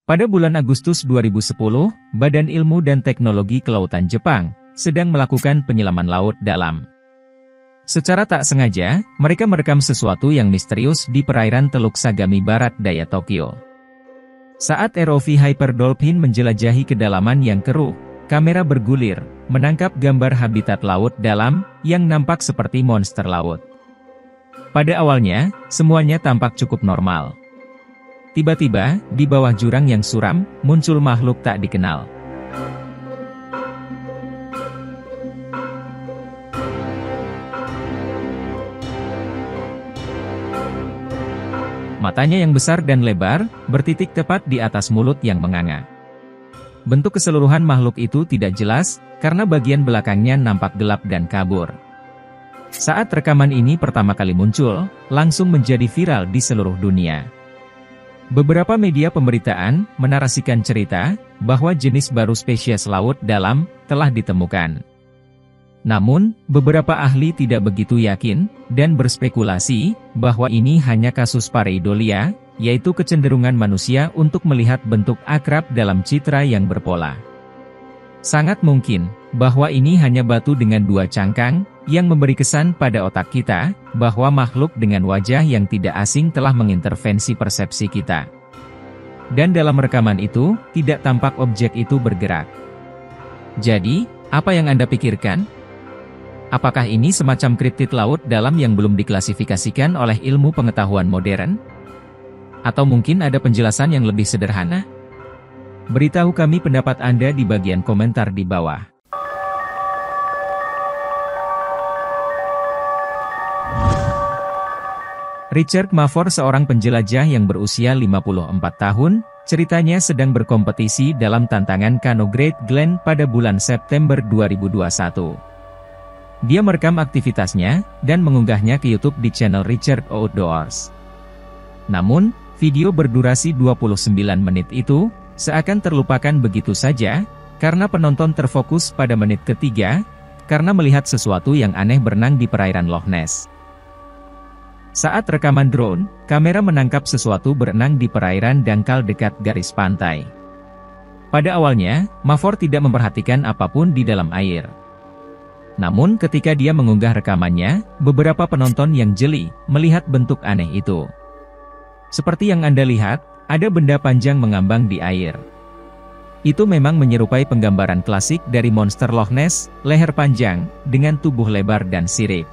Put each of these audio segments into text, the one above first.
Pada bulan Agustus 2010, Badan Ilmu dan Teknologi Kelautan Jepang sedang melakukan penyelaman laut dalam. Secara tak sengaja, mereka merekam sesuatu yang misterius di perairan Teluk Sagami Barat Daya Tokyo. Saat ROV Hyper Dolphin menjelajahi kedalaman yang keruh, kamera bergulir, menangkap gambar habitat laut dalam yang nampak seperti monster laut. Pada awalnya, semuanya tampak cukup normal. Tiba-tiba, di bawah jurang yang suram, muncul makhluk tak dikenal. Matanya yang besar dan lebar, bertitik tepat di atas mulut yang menganga. Bentuk keseluruhan makhluk itu tidak jelas, karena bagian belakangnya nampak gelap dan kabur. Saat rekaman ini pertama kali muncul, langsung menjadi viral di seluruh dunia. Beberapa media pemberitaan menarasikan cerita bahwa jenis baru spesies laut dalam telah ditemukan. Namun, beberapa ahli tidak begitu yakin dan berspekulasi bahwa ini hanya kasus pareidolia, yaitu kecenderungan manusia untuk melihat bentuk akrab dalam citra yang berpola. Sangat mungkin bahwa ini hanya batu dengan dua cangkang yang memberi kesan pada otak kita bahwa makhluk dengan wajah yang tidak asing telah mengintervensi persepsi kita. Dan dalam rekaman itu, tidak tampak objek itu bergerak. Jadi, apa yang Anda pikirkan? Apakah ini semacam kriptid laut dalam yang belum diklasifikasikan oleh ilmu pengetahuan modern? Atau mungkin ada penjelasan yang lebih sederhana? Beritahu kami pendapat Anda di bagian komentar di bawah. Richard Mavor, seorang penjelajah yang berusia 54 tahun, ceritanya sedang berkompetisi dalam tantangan Kano Great Glen pada bulan September 2021. Dia merekam aktivitasnya dan mengunggahnya ke YouTube di channel Richard Outdoors. Namun, video berdurasi 29 menit itu seakan terlupakan begitu saja, karena penonton terfokus pada menit ketiga, karena melihat sesuatu yang aneh berenang di perairan Loch Ness. Saat rekaman drone, kamera menangkap sesuatu berenang di perairan dangkal dekat garis pantai. Pada awalnya, Mavor tidak memperhatikan apapun di dalam air. Namun ketika dia mengunggah rekamannya, beberapa penonton yang jeli melihat bentuk aneh itu. Seperti yang Anda lihat, ada benda panjang mengambang di air. Itu memang menyerupai penggambaran klasik dari monster Loch Ness, leher panjang, dengan tubuh lebar dan sirip.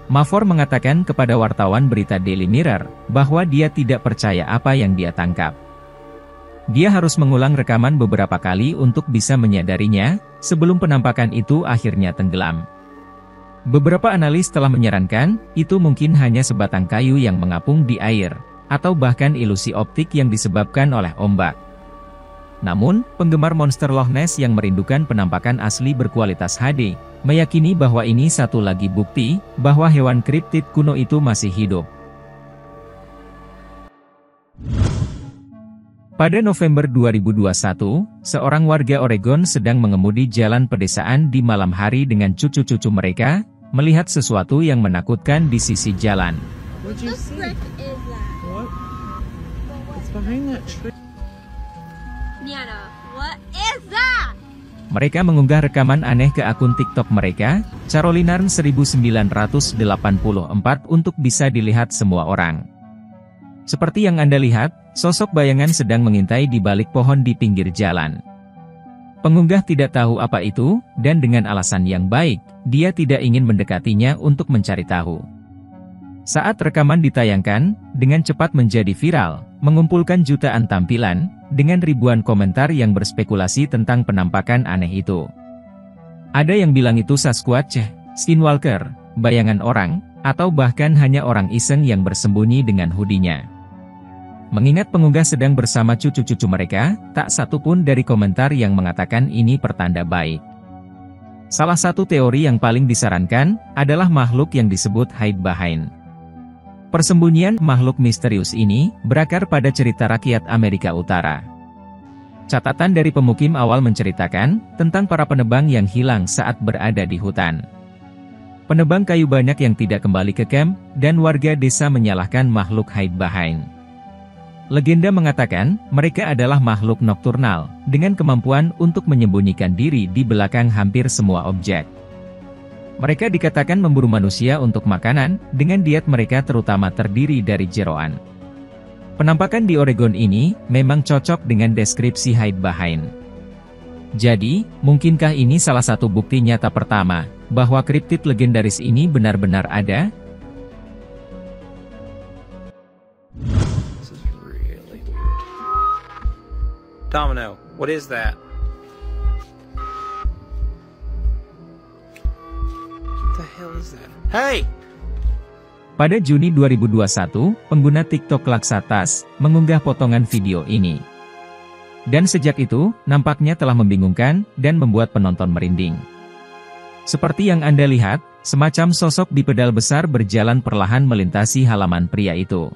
Mavor mengatakan kepada wartawan berita Daily Mirror, bahwa dia tidak percaya apa yang dia tangkap. Dia harus mengulang rekaman beberapa kali untuk bisa menyadarinya, sebelum penampakan itu akhirnya tenggelam. Beberapa analis telah menyarankan, itu mungkin hanya sebatang kayu yang mengapung di air, atau bahkan ilusi optik yang disebabkan oleh ombak. Namun, penggemar monster Loch Ness yang merindukan penampakan asli berkualitas HD, meyakini bahwa ini satu lagi bukti, bahwa hewan kriptid kuno itu masih hidup. Pada November 2021, seorang warga Oregon sedang mengemudi jalan pedesaan di malam hari dengan cucu-cucu mereka, melihat sesuatu yang menakutkan di sisi jalan. Mereka mengunggah rekaman aneh ke akun TikTok mereka, Carolinarn 1984, untuk bisa dilihat semua orang. Seperti yang Anda lihat, sosok bayangan sedang mengintai di balik pohon di pinggir jalan. Pengunggah tidak tahu apa itu, dan dengan alasan yang baik, dia tidak ingin mendekatinya untuk mencari tahu. Saat rekaman ditayangkan, dengan cepat menjadi viral, mengumpulkan jutaan tampilan, dengan ribuan komentar yang berspekulasi tentang penampakan aneh itu. Ada yang bilang itu Sasquatch, Skinwalker, bayangan orang, atau bahkan hanya orang iseng yang bersembunyi dengan hoodie-nya. Mengingat pengunggah sedang bersama cucu-cucu mereka, tak satu pun dari komentar yang mengatakan ini pertanda baik. Salah satu teori yang paling disarankan, adalah makhluk yang disebut hide behind. Persembunyian makhluk misterius ini, berakar pada cerita rakyat Amerika Utara. Catatan dari pemukim awal menceritakan, tentang para penebang yang hilang saat berada di hutan. Penebang kayu banyak yang tidak kembali ke camp, dan warga desa menyalahkan makhluk hide behind. Legenda mengatakan, mereka adalah makhluk nokturnal, dengan kemampuan untuk menyembunyikan diri di belakang hampir semua objek. Mereka dikatakan memburu manusia untuk makanan, dengan diet mereka terutama terdiri dari jeroan. Penampakan di Oregon ini, memang cocok dengan deskripsi hide behind. Jadi, mungkinkah ini salah satu bukti nyata pertama, bahwa kriptid legendaris ini benar-benar ada? Domino, what is that? What the hell is that? Hey! Pada Juni 2021, pengguna TikTok Laksatas mengunggah potongan video ini. Dan sejak itu, nampaknya telah membingungkan dan membuat penonton merinding. Seperti yang Anda lihat, semacam sosok di pedal besar berjalan perlahan melintasi halaman pria itu.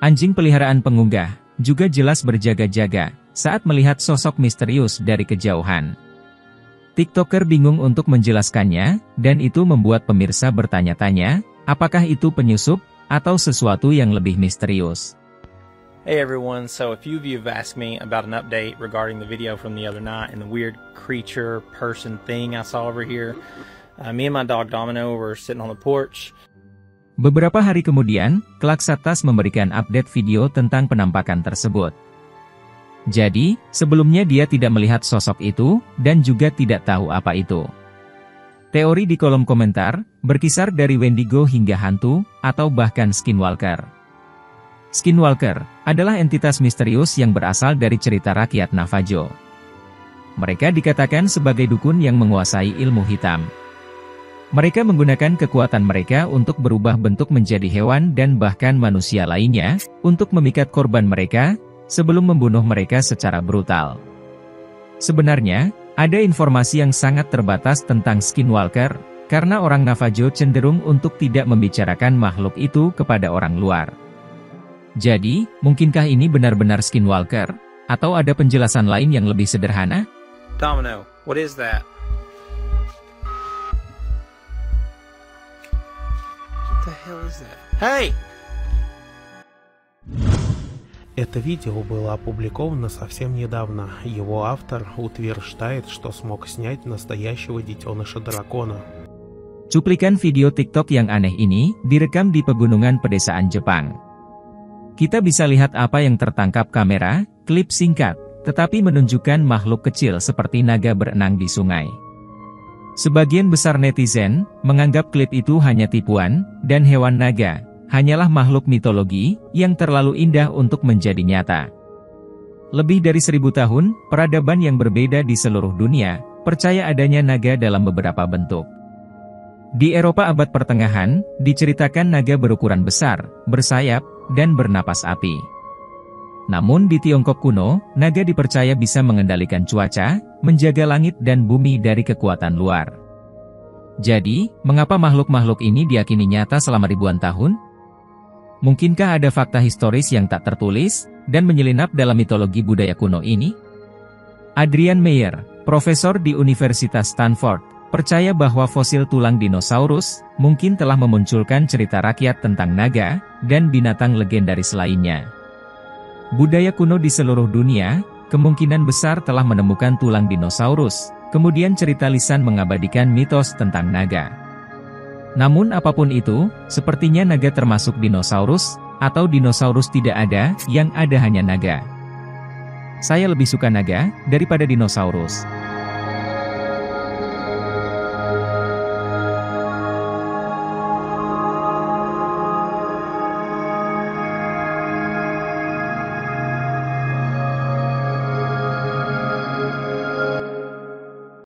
Anjing peliharaan pengunggah juga jelas berjaga-jaga saat melihat sosok misterius dari kejauhan. TikToker bingung untuk menjelaskannya, dan itu membuat pemirsa bertanya-tanya, apakah itu penyusup, atau sesuatu yang lebih misterius. Hey everyone, so a few of you have asked me about an update regarding the video from the other night and the weird creature, person thing I saw over here. Me and my dog Domino were sitting on the porch. Beberapa hari kemudian, Laksatas memberikan update video tentang penampakan tersebut. Jadi, sebelumnya dia tidak melihat sosok itu, dan juga tidak tahu apa itu. Teori di kolom komentar, berkisar dari Wendigo hingga hantu, atau bahkan Skinwalker. Skinwalker adalah entitas misterius yang berasal dari cerita rakyat Navajo. Mereka dikatakan sebagai dukun yang menguasai ilmu hitam. Mereka menggunakan kekuatan mereka untuk berubah bentuk menjadi hewan dan bahkan manusia lainnya, untuk memikat korban mereka, sebelum membunuh mereka secara brutal. Sebenarnya, ada informasi yang sangat terbatas tentang Skinwalker, karena orang Navajo cenderung untuk tidak membicarakan makhluk itu kepada orang luar. Jadi, mungkinkah ini benar-benar Skinwalker? Atau ada penjelasan lain yang lebih sederhana? Domino, what is that? What the hell is that? Hey! Это видео было опубликовано совсем недавно. Его автор утверждает, что смог снять настоящего детеныша дракона. Cuplikan video TikTok yang aneh ini direkam di pegunungan pedesaan Jepang. Kita bisa lihat apa yang tertangkap kamera, klip singkat, tetapi menunjukkan makhluk kecil seperti naga berenang di sungai. Sebagian besar netizen menganggap klip itu hanya tipuan, dan hewan naga hanyalah makhluk mitologi yang terlalu indah untuk menjadi nyata. Lebih dari 1000 tahun, peradaban yang berbeda di seluruh dunia percaya adanya naga dalam beberapa bentuk. Di Eropa abad pertengahan, diceritakan naga berukuran besar, bersayap, dan bernapas api. Namun di Tiongkok kuno, naga dipercaya bisa mengendalikan cuaca, menjaga langit dan bumi dari kekuatan luar. Jadi, mengapa makhluk-makhluk ini diyakini nyata selama ribuan tahun? Mungkinkah ada fakta historis yang tak tertulis, dan menyelinap dalam mitologi budaya kuno ini? Adrian Meyer, profesor di Universitas Stanford, percaya bahwa fosil tulang dinosaurus mungkin telah memunculkan cerita rakyat tentang naga dan binatang legendaris lainnya. Budaya kuno di seluruh dunia kemungkinan besar telah menemukan tulang dinosaurus, kemudian cerita lisan mengabadikan mitos tentang naga. Namun apapun itu, sepertinya naga termasuk dinosaurus, atau dinosaurus tidak ada, yang ada hanya naga. Saya lebih suka naga daripada dinosaurus.